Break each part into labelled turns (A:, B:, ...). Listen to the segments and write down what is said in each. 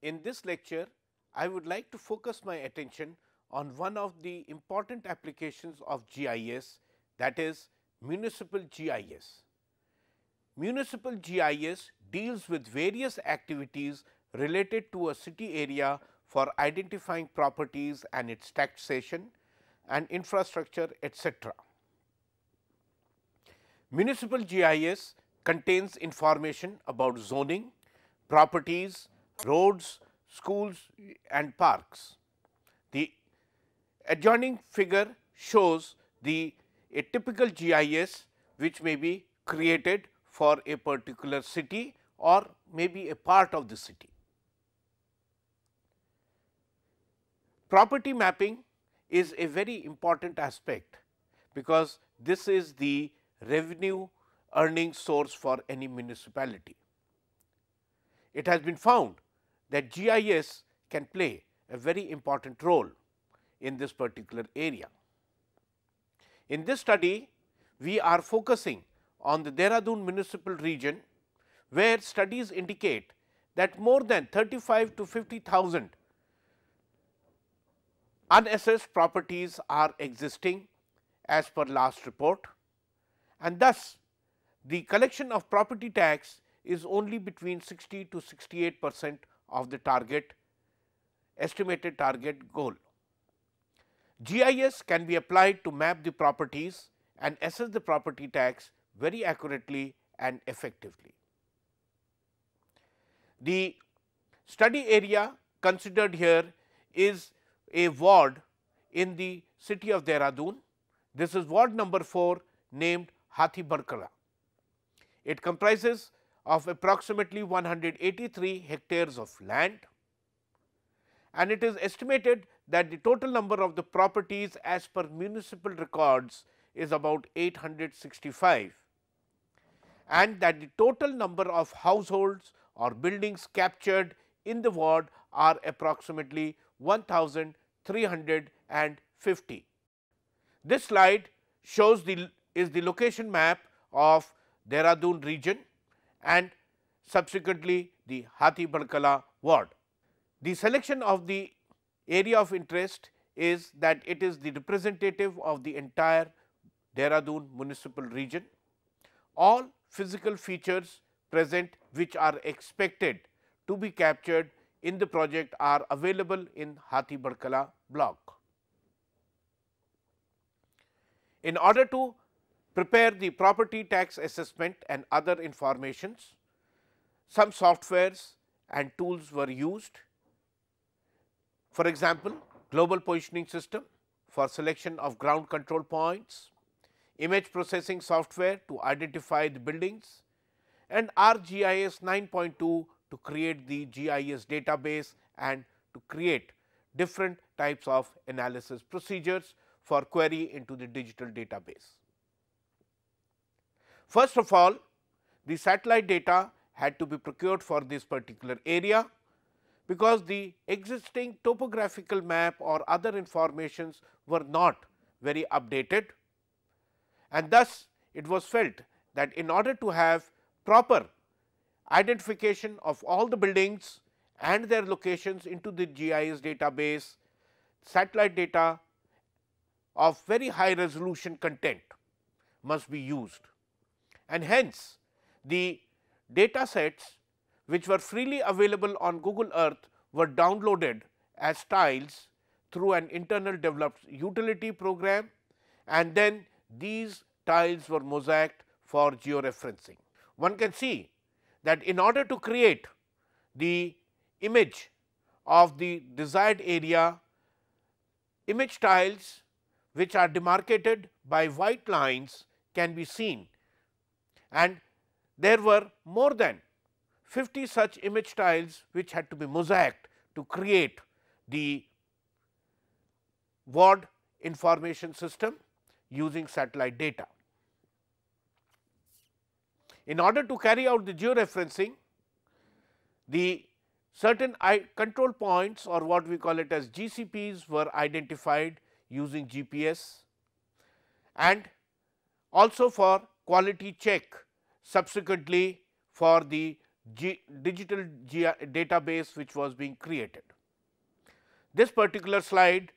A: In this lecture, I would like to focus my attention on one of the important applications of GIS, that is municipal GIS. Municipal GIS deals with various activities related to a city area for identifying properties and its taxation and infrastructure, etc. Municipal GIS contains information about zoning, properties, roads, schools and parks. The adjoining figure shows a typical GIS which may be created for a particular city or maybe a part of the city. Property mapping is a very important aspect, because this is the revenue earning source for any municipality. It has been found that GIS can play a very important role in this particular area. In this study, we are focusing on the Dehradun municipal region, where studies indicate that more than 35 to 50,000 unassessed properties are existing as per last report, and thus the collection of property tax is only between 60 to 68% of the estimated target goal. GIS can be applied to map the properties and assess the property tax very accurately and effectively. The study area considered here is a ward in the city of Dehradun. This is ward number 4, named Hathi Barkala. It comprises of approximately 183 hectares of land, and it is estimated that the total number of the properties as per municipal records is about 865, and that the total number of households or buildings captured in the ward are approximately 1350. This slide shows the location map of Dehradun region and subsequently the Hathi Barkala ward. The selection of the area of interest is that it is the representative of the entire Dehradun municipal region. All physical features present which are expected to be captured in the project are available in Hathi Barkala block. In order to prepare the property tax assessment and other informations, some softwares and tools were used. For example, global positioning system for selection of ground control points, image processing software to identify the buildings, and ArcGIS 9.2 to create the GIS database and to create different types of analysis procedures for query into the digital database. First of all, the satellite data had to be procured for this particular area, because the existing topographical map or other informations were not very updated, and thus it was felt that in order to have proper identification of all the buildings and their locations into the GIS database, satellite data of very high resolution content must be used, and hence the data sets which were freely available on Google Earth were downloaded as tiles through an internal developed utility program, and then these tiles were mosaicked for georeferencing. One can see that in order to create the image of the desired area, image tiles which are demarcated by white lines can be seen, and there were more than 50 such image tiles which had to be mosaicked to create the ward information system using satellite data. In order to carry out the georeferencing, the certain control points, or what we call it as GCPs, were identified using GPS, and also for quality check subsequently for the digital database which was being created. This particular slide,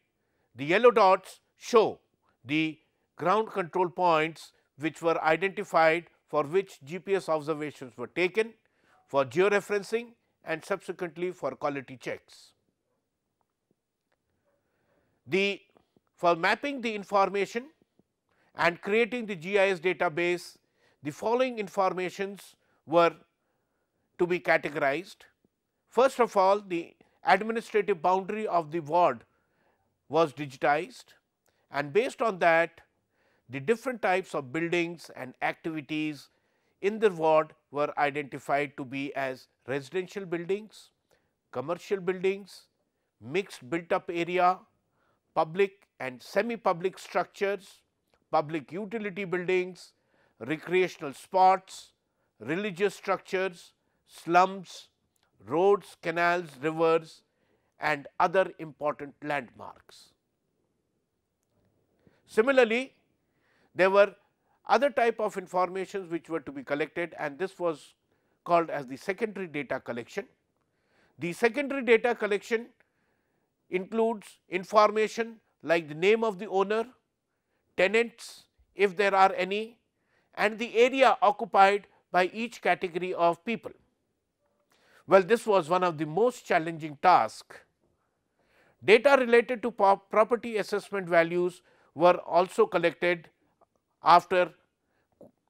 A: the yellow dots show the ground control points which were identified, for which GPS observations were taken for georeferencing and subsequently for quality checks. For mapping the information and creating the GIS database, the following informations were to be categorized. First of all, the administrative boundary of the ward was digitized, and based on that, the different types of buildings and activities in the ward were identified to be as residential buildings, commercial buildings, mixed built up area, public and semi-public structures, public utility buildings, recreational spots, religious structures, slums, roads, canals, rivers and other important landmarks. Similarly, there were other type of informations which were to be collected, and this was called as the secondary data collection. The secondary data collection includes information like the name of the owner, tenants if there are any, and the area occupied by each category of people. Well, this was one of the most challenging tasks. Data related to property assessment values were also collected after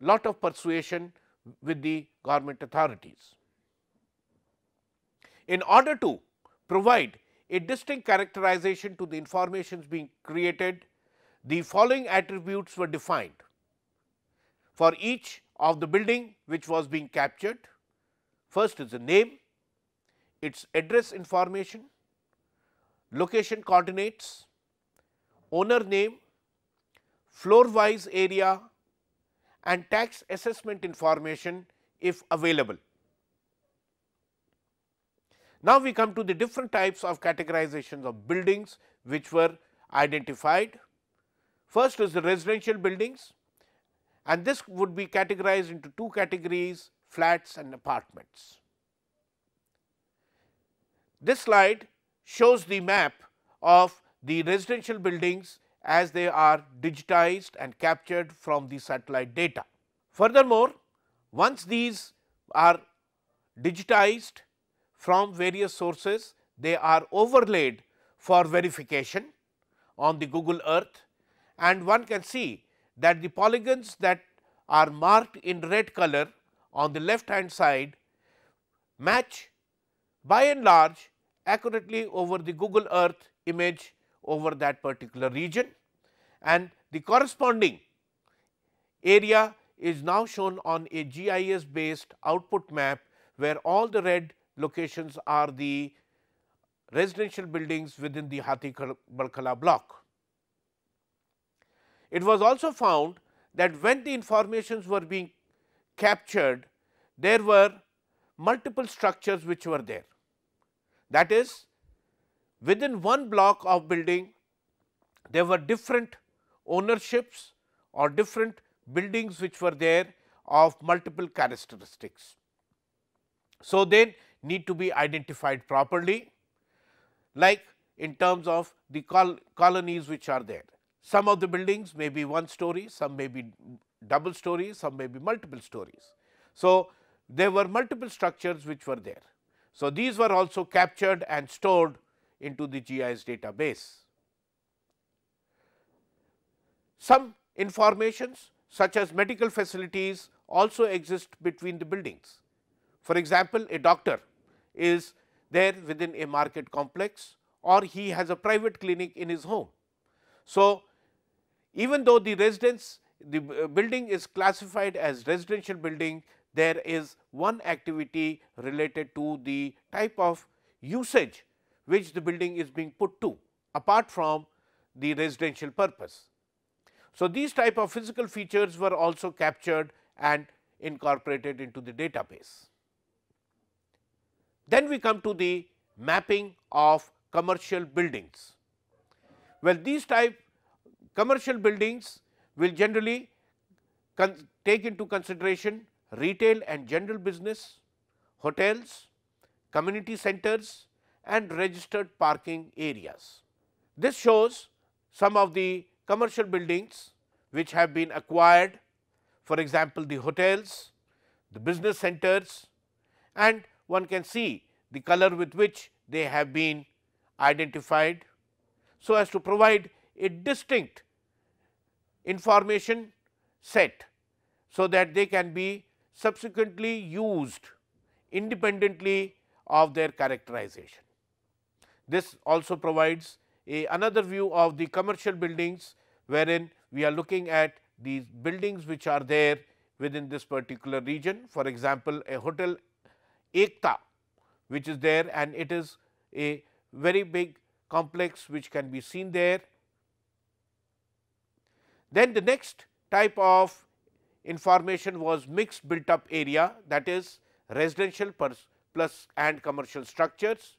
A: lot of persuasion with the government authorities. In order to provide a distinct characterization to the informations being created, the following attributes were defined for each of the building which was being captured. First is the name, its address information, location coordinates, owner name, floor wise area and tax assessment information if available. Now, we come to the different types of categorizations of buildings which were identified. First is the residential buildings, and this would be categorized into two categories, flats and apartments. This slide shows the map of the residential buildings as they are digitized and captured from the satellite data. Furthermore, once these are digitized from various sources, they are overlaid for verification on the Google Earth, and one can see that the polygons that are marked in red color on the left hand side match by and large accurately over the Google Earth image over that particular region, and the corresponding area is now shown on a GIS based output map, where all the red locations are the residential buildings within the Hathi-Barkala block. It was also found that when the informations were being captured, there were multiple structures which were there. That is, within one block of building, there were different ownerships or different buildings which were there of multiple characteristics. So, they need to be identified properly, like in terms of the colonies which are there. Some of the buildings may be one story, some may be double stories, some may be multiple stories. So, there were multiple structures which were there. So, these were also captured and stored into the GIS database. Some informations such as medical facilities also exist between the buildings. For example, a doctor is there within a market complex, or he has a private clinic in his home. So, even though the building is classified as residential building, there is one activity related to the type of usage which the building is being put to, apart from the residential purpose. So, these type of physical features were also captured and incorporated into the database. Then we come to the mapping of commercial buildings. Well, these type commercial buildings will generally take into consideration retail and general business, hotels, community centers and registered parking areas. This shows some of the commercial buildings which have been acquired, for example, the hotels, the business centers, and one can see the color with which they have been identified, so as to provide a distinct information set, so that they can be subsequently used independently of their characterization. This also provides another view of the commercial buildings, wherein we are looking at these buildings which are there within this particular region. For example, a hotel Ekta which is there, and it is a very big complex which can be seen there. Then the next type of information was mixed built up area, that is residential plus and commercial structures.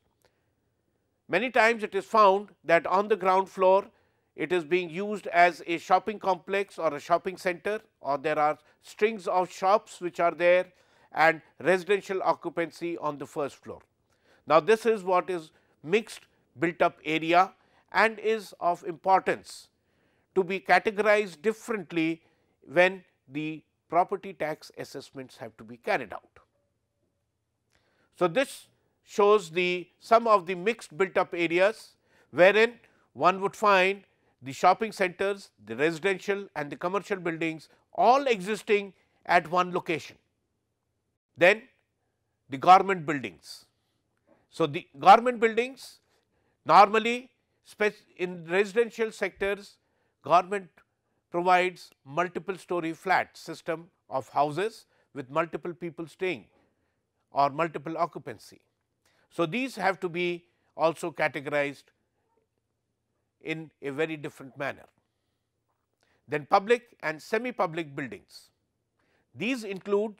A: Many times it is found that on the ground floor it is being used as a shopping complex or a shopping center, or there are strings of shops which are there and residential occupancy on the first floor. Now, this is what is mixed built up area and is of importance to be categorized differently when the property tax assessments have to be carried out. So, this shows the some of the mixed built up areas, wherein one would find the shopping centers, the residential and the commercial buildings all existing at one location. Then the government buildings. So, the government buildings normally in residential sectors, government provides multiple story flat system of houses with multiple people staying or multiple occupancy. So, these have to be also categorized in a very different manner. Then public and semi-public buildings. These include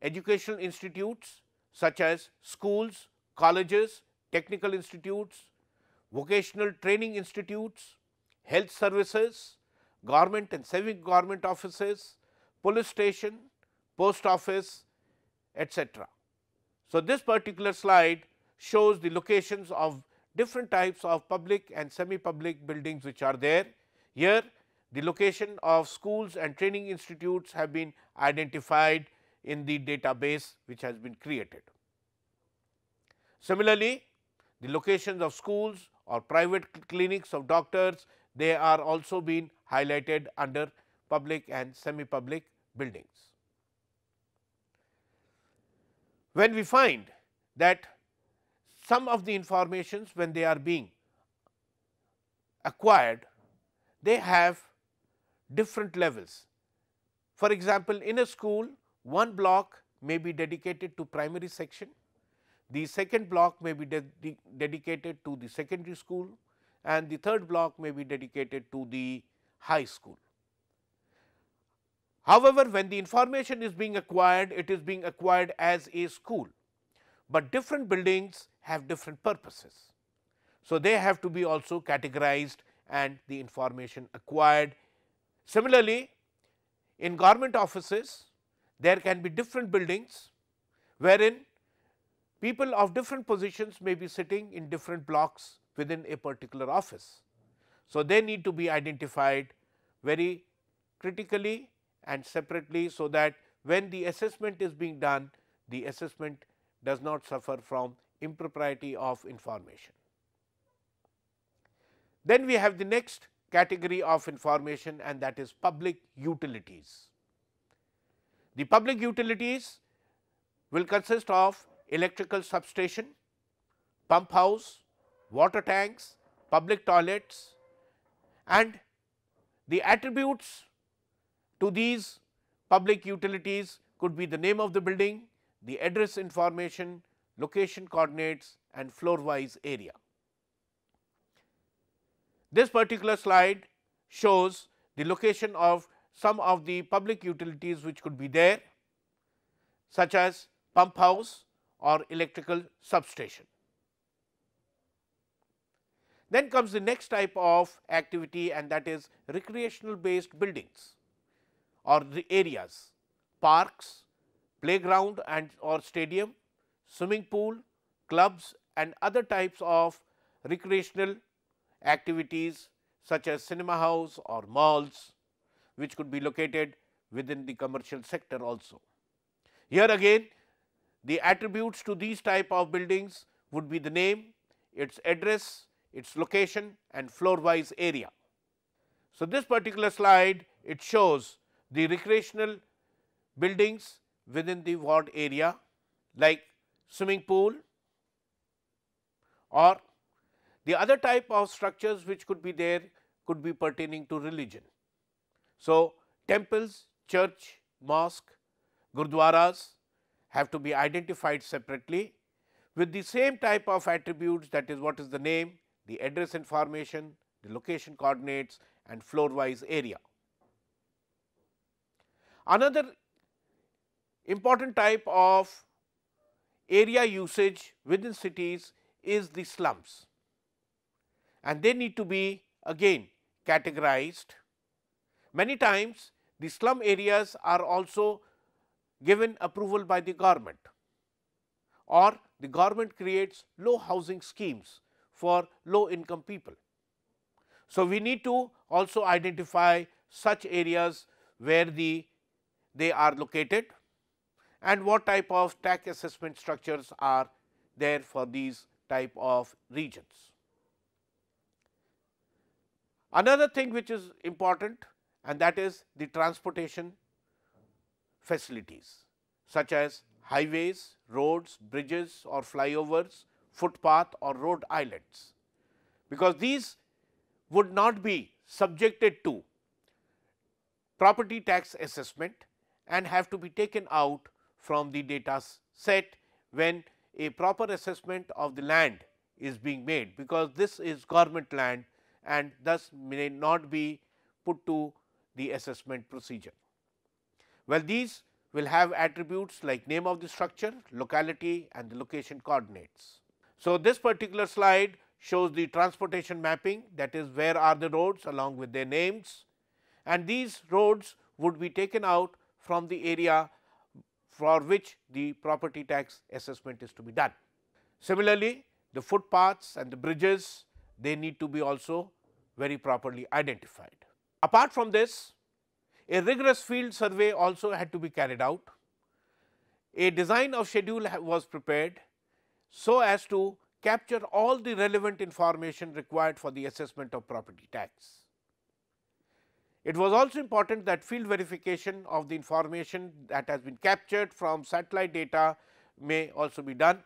A: educational institutes such as schools, colleges, technical institutes, vocational training institutes, health services, government and semi-government offices, police station, post office, etc. So, this particular slide shows the locations of different types of public and semi-public buildings which are there. Here the location of schools and training institutes have been identified in the database which has been created. Similarly, the locations of schools or private clinics of doctors, they are also been highlighted under public and semi-public buildings. When we find that some of the informations, when they are being acquired, they have different levels. For example, in a school, one block may be dedicated to primary section, the second block may be dedicated to the secondary school, and the third block may be dedicated to the high school. However, when the information is being acquired, it is being acquired as a school, but different buildings have different purposes. So, they have to be also categorized and the information acquired. Similarly, in government offices, there can be different buildings wherein people of different positions may be sitting in different blocks within a particular office. So, they need to be identified very critically and separately, so that when the assessment is being done, the assessment does not suffer from impropriety of information. Then we have the next category of information, and that is public utilities. The public utilities will consist of electrical substation, pump house, water tanks, public toilets, and the attributes to these public utilities could be the name of the building, the address information, location coordinates and floor wise area. This particular slide shows the location of some of the public utilities which could be there, such as pump house or electrical substation. Then comes the next type of activity, and that is recreational based buildings or the areas, parks, playground and or stadium, swimming pool, clubs and other types of recreational activities such as cinema house or malls, which could be located within the commercial sector also. Here again, the attributes to these type of buildings would be the name, its address, its location and floor wise area. So, this particular slide, it shows the recreational buildings within the ward area like swimming pool or the other type of structures which could be there could be pertaining to religion. So, temples, church, mosque, gurdwaras have to be identified separately with the same type of attributes, that is what is the name, the address information, the location coordinates and floor wise area. Another important type of area usage within cities is the slums, and they need to be again categorized. Many times the slum areas are also given approval by the government, or the government creates low housing schemes for low income people. So, we need to also identify such areas where they are located and what type of tax assessment structures are there for these type of regions. Another thing which is important, and that is the transportation facilities such as highways, roads, bridges or flyovers, footpath or road islands, because these would not be subjected to property tax assessment and have to be taken out from the data set when a proper assessment of the land is being made, because this is government land and thus may not be put to the assessment procedure. Well, these will have attributes like name of the structure, locality and the location coordinates. So, this particular slide shows the transportation mapping, that is where are the roads along with their names, and these roads would be taken out from the area for which the property tax assessment is to be done. Similarly, the footpaths and the bridges, they need to be also very properly identified. Apart from this, a rigorous field survey also had to be carried out. A design of schedule was prepared so as to capture all the relevant information required for the assessment of property tax. It was also important that field verification of the information that has been captured from satellite data may also be done.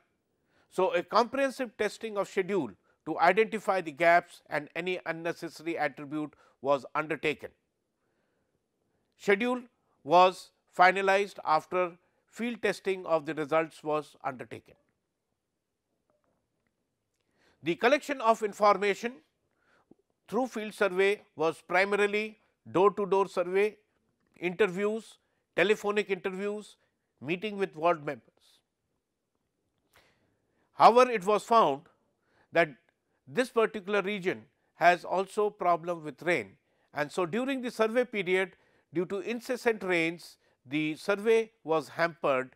A: So, a comprehensive testing of schedule to identify the gaps and any unnecessary attribute was undertaken. Schedule was finalized after field testing of the results was undertaken. The collection of information through field survey was primarily door to door survey, interviews, telephonic interviews, meeting with ward members. However, it was found that this particular region has also problem with rain, and so during the survey period, due to incessant rains, the survey was hampered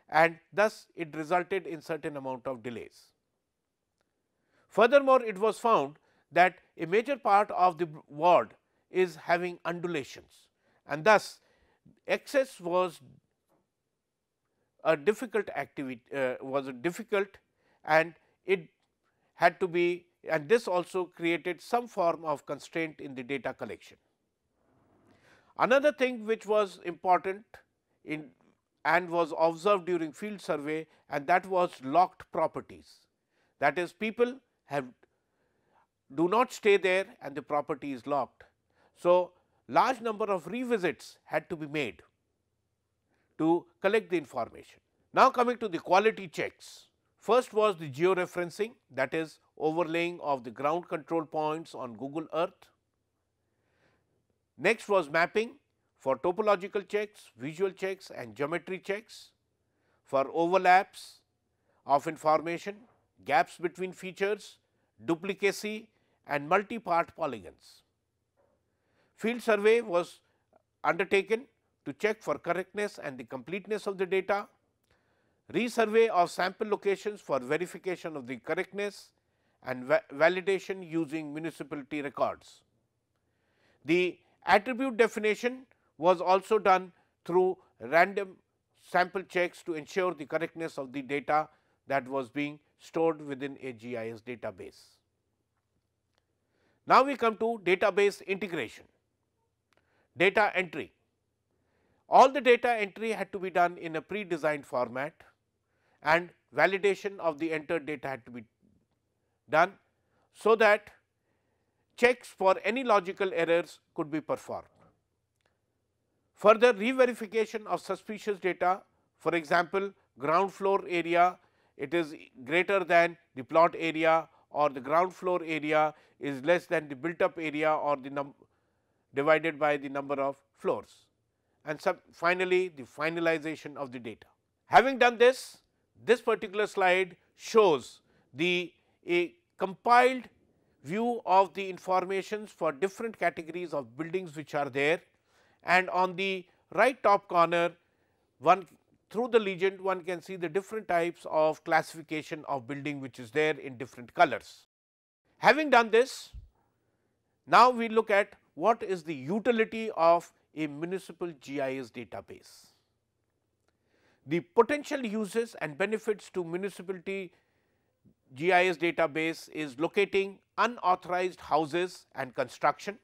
A: and thus it resulted in certain amount of delays. Furthermore, it was found that a major part of the ward is having undulations, and thus access was a difficult activity, and it had to be, and this also created some form of constraint in the data collection. Another thing which was important in and was observed during field survey, and that was locked properties, that is people do not stay there and the property is locked. So, large number of revisits had to be made to collect the information. Now, coming to the quality checks. First was the georeferencing, that is overlaying of the ground control points on Google Earth. Next was mapping for topological checks, visual checks and geometry checks, for overlaps of information, gaps between features, duplicacy and multi-part polygons. Field survey was undertaken to check for correctness and the completeness of the data. resurvey of sample locations for verification of the correctness and validation using municipality records. The attribute definition was also done through random sample checks to ensure the correctness of the data that was being stored within a GIS database. Now, we come to database integration, data entry. All the data entry had to be done in a pre-designed format and validation of the entered data had to be done, so that checks for any logical errors could be performed. Further, re-verification of suspicious data, for example, ground floor area, it is greater than the plot area, or the ground floor area is less than the built up area, or the divided by the number of floors, and finally, the finalization of the data. Having done this, this particular slide shows a compiled view of the informations for different categories of buildings which are there, and on the right top corner, one through the legend one can see the different types of classification of building which is there in different colors. Having done this, now we look at what is the utility of a municipal GIS database. The potential uses and benefits to municipality GIS database is locating unauthorized houses and construction,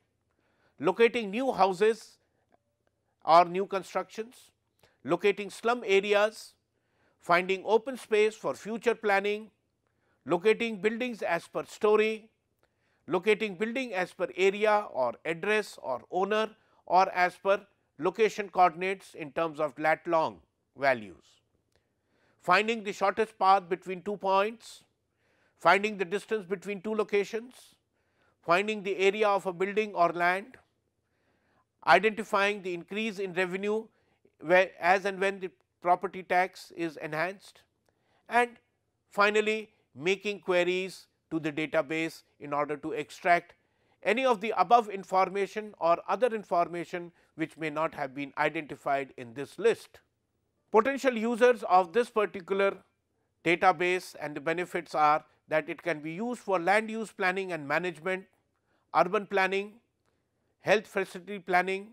A: locating new houses or new constructions, locating slum areas, finding open space for future planning, locating buildings as per story, locating building as per area or address or owner, or as per location coordinates in terms of lat long values, finding the shortest path between 2 points, finding the distance between 2 locations, finding the area of a building or land, identifying the increase in revenue where as and when the property tax is enhanced, and finally, making queries to the database in order to extract any of the above information or other information which may not have been identified in this list. Potential users of this particular database and the benefits are that it can be used for land use planning and management, urban planning, health facility planning,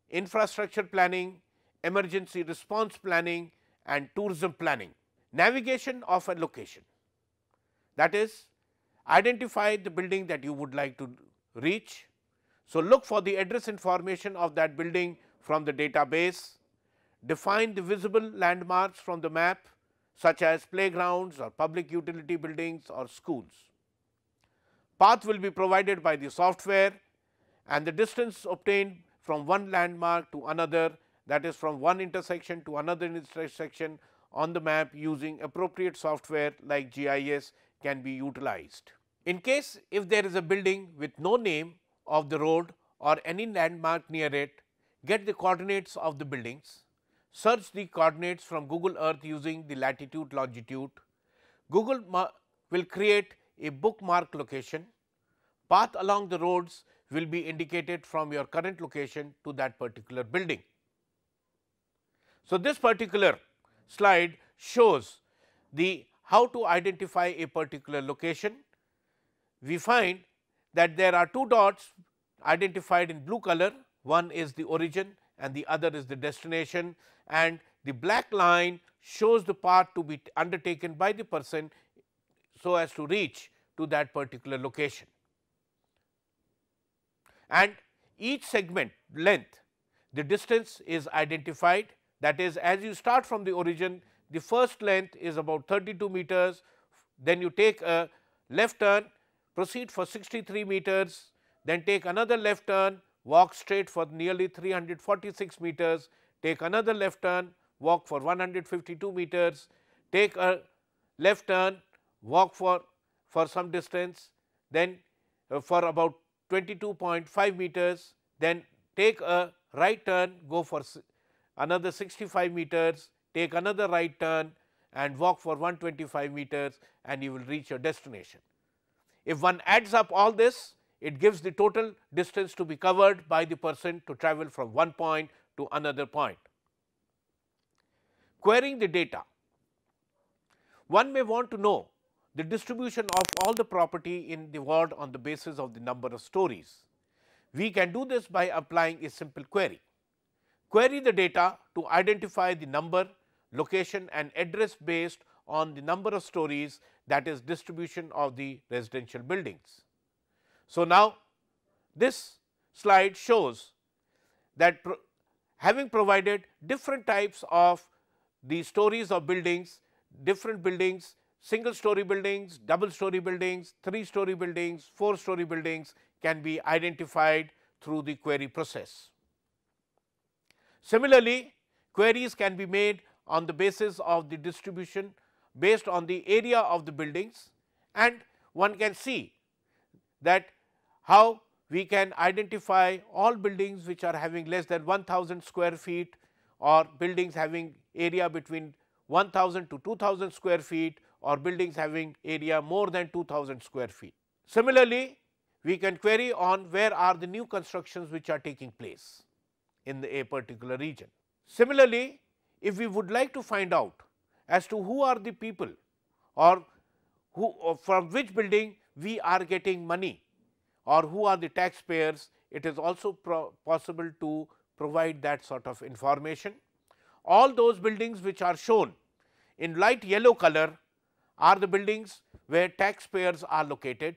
A: infrastructure planning, emergency response planning, and tourism planning. Navigation of a location, that is, identify the building that you would like to reach. So, look for the address information of that building from the database, define the visible landmarks from the map such as playgrounds or public utility buildings or schools. Path will be provided by the software, and the distance obtained from one landmark to another, that is from one intersection to another intersection on the map using appropriate software like GIS can be utilized. In case if there is a building with no name of the road or any landmark near it, get the coordinates of the buildings, search the coordinates from Google Earth using the latitude, longitude. Google will create a bookmark location. Path along the roads will be indicated from your current location to that particular building. So, this particular slide shows the how to identify a particular location. We find that there are 2 dots identified in blue color, one is the origin and the other is the destination, and the black line shows the path to be undertaken by the person so as to reach to that particular location. And each segment length, the distance is identified, that is, as you start from the origin, the first length is about 32 meters, then you take a left turn, proceed for 63 meters, then take another left turn, walk straight for nearly 346 meters, take another left turn, walk for 152 meters, take a left turn, walk for some distance, then for about 22.5 meters, then take a right turn, go for another 65 meters, take another right turn and walk for 125 meters, and you will reach your destination. If one adds up all this, it gives the total distance to be covered by the person to travel from one point to another point. Querying the data. One may want to know the distribution of all the property in the ward on the basis of the number of stories. We can do this by applying a simple query. Query the data to identify the number, location and address based on the number of stories, that is distribution of the residential buildings. So, now this slide shows that having provided different types of the stories of buildings, different buildings, single story buildings, double story buildings, 3-story buildings, 4-story buildings can be identified through the query process. Similarly, queries can be made on the basis of the distribution based on the area of the buildings, and one can see that how we can identify all buildings which are having less than 1000 square feet or buildings having area between 1000 to 2000 square feet or buildings having area more than 2000 square feet. Similarly, we can query on where are the new constructions which are taking place in a particular region. Similarly, if we would like to find out as to who are the people or from which building we are getting money or who are the taxpayers, it is also possible to provide that sort of information. All those buildings which are shown in light yellow color are the buildings where taxpayers are located,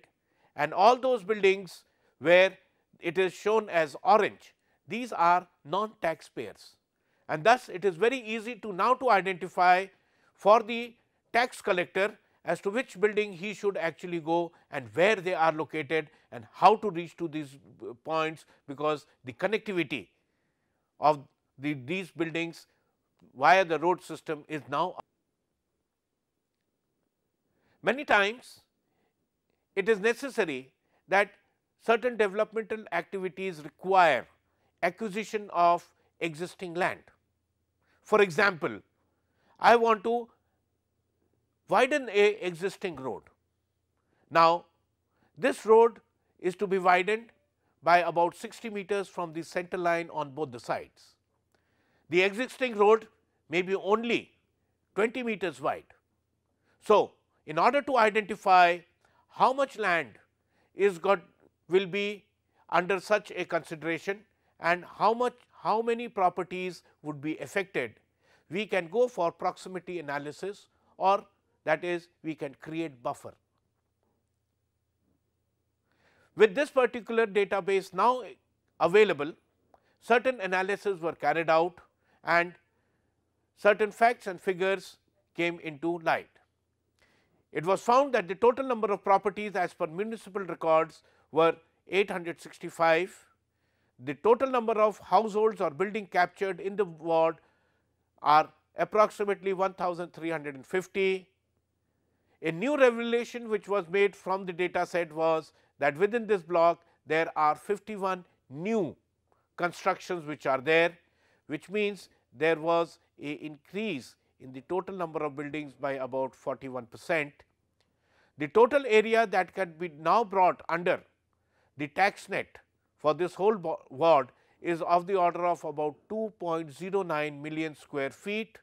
A: and all those buildings where it is shown as orange, these are non-taxpayers, and thus it is very easy to now to identify for the tax collector as to which building he should actually go and where they are located and how to reach to these points, because the connectivity of these buildings via the road system is now. Many times it is necessary that certain developmental activities require acquisition of existing land. For example, I want to widen a existing road. Now, this road is to be widened by about 60 meters from the center line on both the sides. The existing road may be only 20 meters wide. So, in order to identify how much land will be under such a consideration and how many properties would be affected, we can go for proximity analysis, or that is we can create buffer. With this particular database now available, certain analyses were carried out and certain facts and figures came into light. It was found that the total number of properties as per municipal records were 865. The total number of households or building captured in the ward are approximately 1350. A new revelation which was made from the data set was that within this block there are 51 new constructions which are there, which means there was a increase in the total number of buildings by about 41%. The total area that can be now brought under the tax net for this whole ward is of the order of about 2.09 million square feet.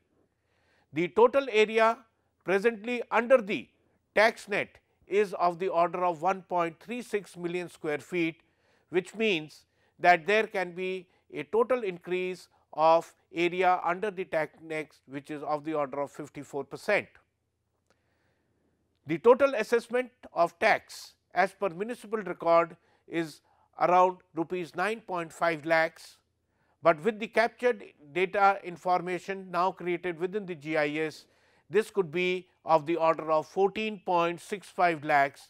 A: The total area presently under the tax net is of the order of 1.36 million square feet, which means that there can be a total increase of area under the tax net which is of the order of 54%. The total assessment of tax as per municipal record is around rupees 9.5 lakhs, but with the captured data information now created within the GIS, this could be of the order of 14.65 lakhs,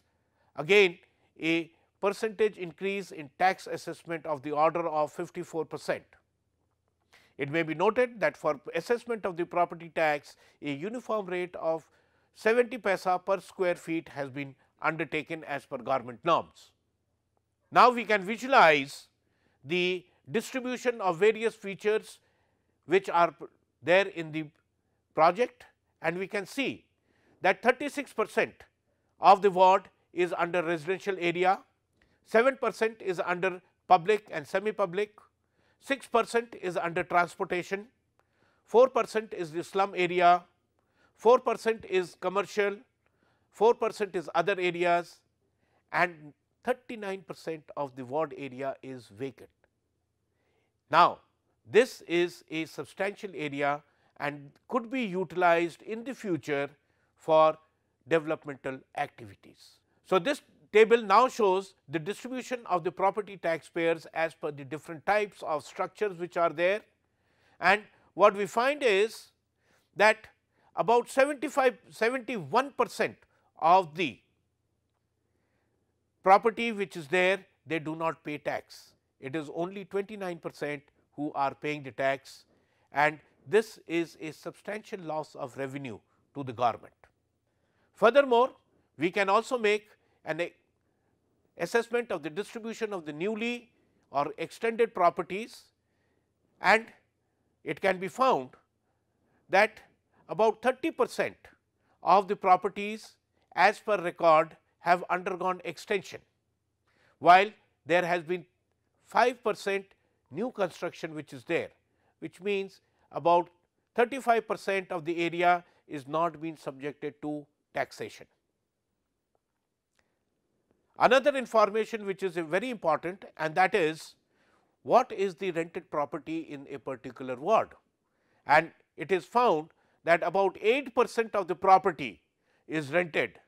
A: again a percentage increase in tax assessment of the order of 54%. It may be noted that for assessment of the property tax, a uniform rate of 70 paisa per square feet has been undertaken as per government norms. Now, we can visualize the distribution of various features which are there in the project, and we can see that 36% of the ward is under residential area, 7% is under public and semi-public, 6% is under transportation, 4% is the slum area, 4% is commercial, 4% is other areas, and 39% of the ward area is vacant. Now, this is a substantial area and could be utilized in the future for developmental activities. So, this table now shows the distribution of the property taxpayers as per the different types of structures which are there, and what we find is that about 71% of the property which is there, they do not pay tax. It is only 29% who are paying the tax, and this is a substantial loss of revenue to the government. Furthermore, we can also make an assessment of the distribution of the newly or extended properties, and it can be found that about 30% of the properties as per record have undergone extension, while there has been 5% new construction which is there, which means about 35% of the area is not being subjected to taxation. Another information which is very important, and that is what is the rented property in a particular ward, and it is found that about 8% of the property is rented,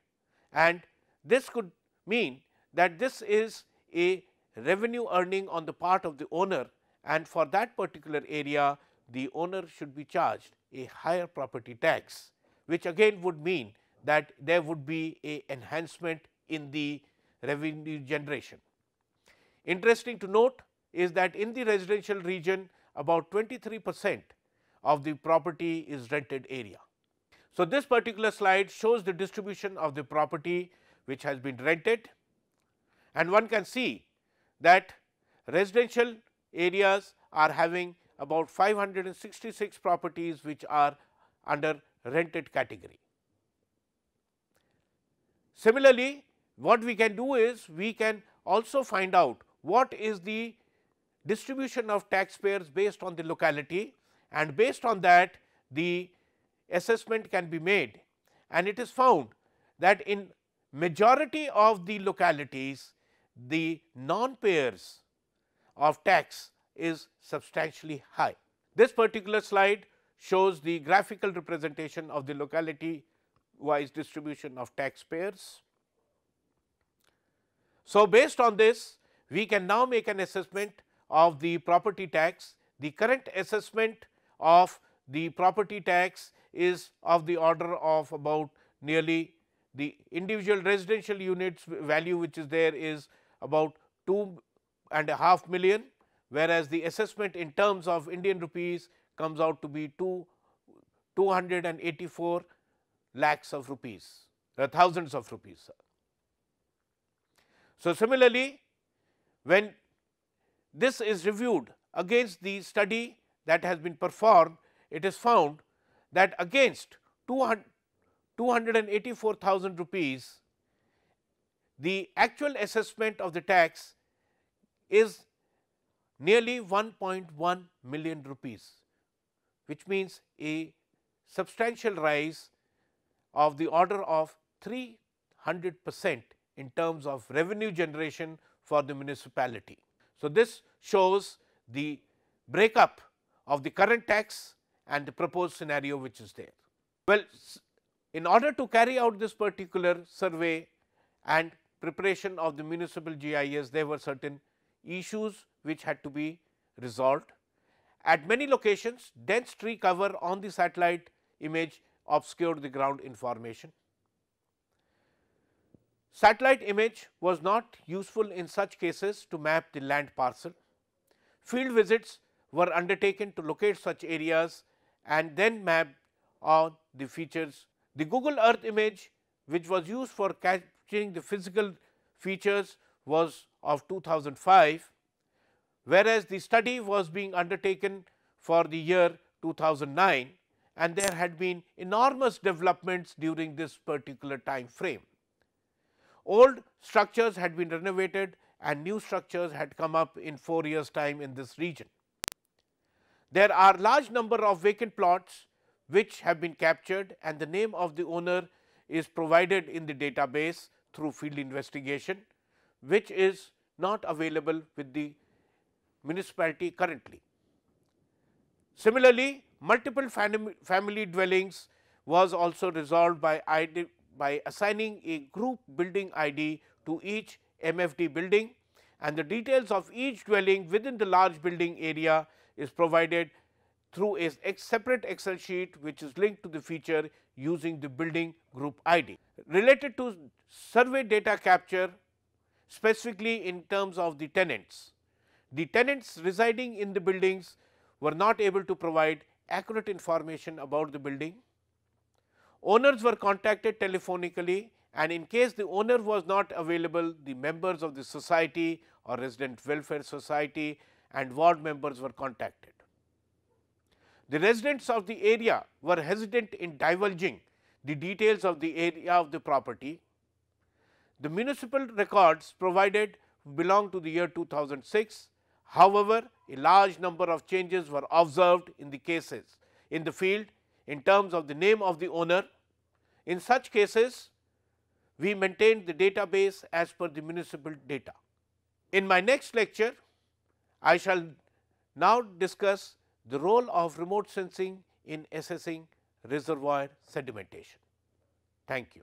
A: and this could mean that this is a revenue earning on the part of the owner, and for that particular area the owner should be charged a higher property tax, which again would mean that there would be a enhancement in the revenue generation. Interesting to note is that in the residential region about 23% of the property is rented area. So, this particular slide shows the distribution of the property which has been rented, and one can see that residential areas are having about 566 properties which are under rented category. Similarly, what we can do is we can also find out what is the distribution of taxpayers based on the locality, and based on that the assessment can be made, and it is found that in majority of the localities the non-payers of tax is substantially high. This particular slide shows the graphical representation of the locality wise distribution of taxpayers. So, based on this we can now make an assessment of the property tax. The current assessment of the property tax is of the order of about nearly the individual residential units value which is there is about 2.5 million, whereas the assessment in terms of Indian rupees comes out to be 284 lakhs of rupees, thousands of rupees. So, similarly, when this is reviewed against the study that has been performed, it is found that against 284,000 rupees, the actual assessment of the tax is nearly 1.1 million rupees, which means a substantial rise of the order of 300% in terms of revenue generation for the municipality. So, this shows the breakup of the current tax and the proposed scenario which is there. Well, in order to carry out this particular survey and preparation of the municipal GIS, there were certain issues which had to be resolved. At many locations, dense tree cover on the satellite image obscured the ground information. Satellite image was not useful in such cases to map the land parcel. Field visits were undertaken to locate such areas and then mapped on the features. The Google Earth image, which was used for capturing the physical features, was of 2005, whereas the study was being undertaken for the year 2009, and there had been enormous developments during this particular time frame. Old structures had been renovated and new structures had come up in 4 years time in this region. There are large number of vacant plots which have been captured, and the name of the owner is provided in the database through field investigation, which is not available with the municipality currently. Similarly, multiple family dwellings was also resolved by assigning a group building ID to each MFD building, and the details of each dwelling within the large building area is provided through a separate Excel sheet, which is linked to the feature using the building group ID. Related to survey data capture, specifically in terms of the tenants residing in the buildings were not able to provide accurate information about the building. Owners were contacted telephonically, and in case the owner was not available, the members of the society or resident welfare society and ward members were contacted. The residents of the area were hesitant in divulging the details of the area of the property. The municipal records provided belong to the year 2006. However, a large number of changes were observed in the cases in the field in terms of the name of the owner. In such cases, we maintained the database as per the municipal data. In my next lecture, I shall now discuss the role of remote sensing in assessing reservoir sedimentation. Thank you.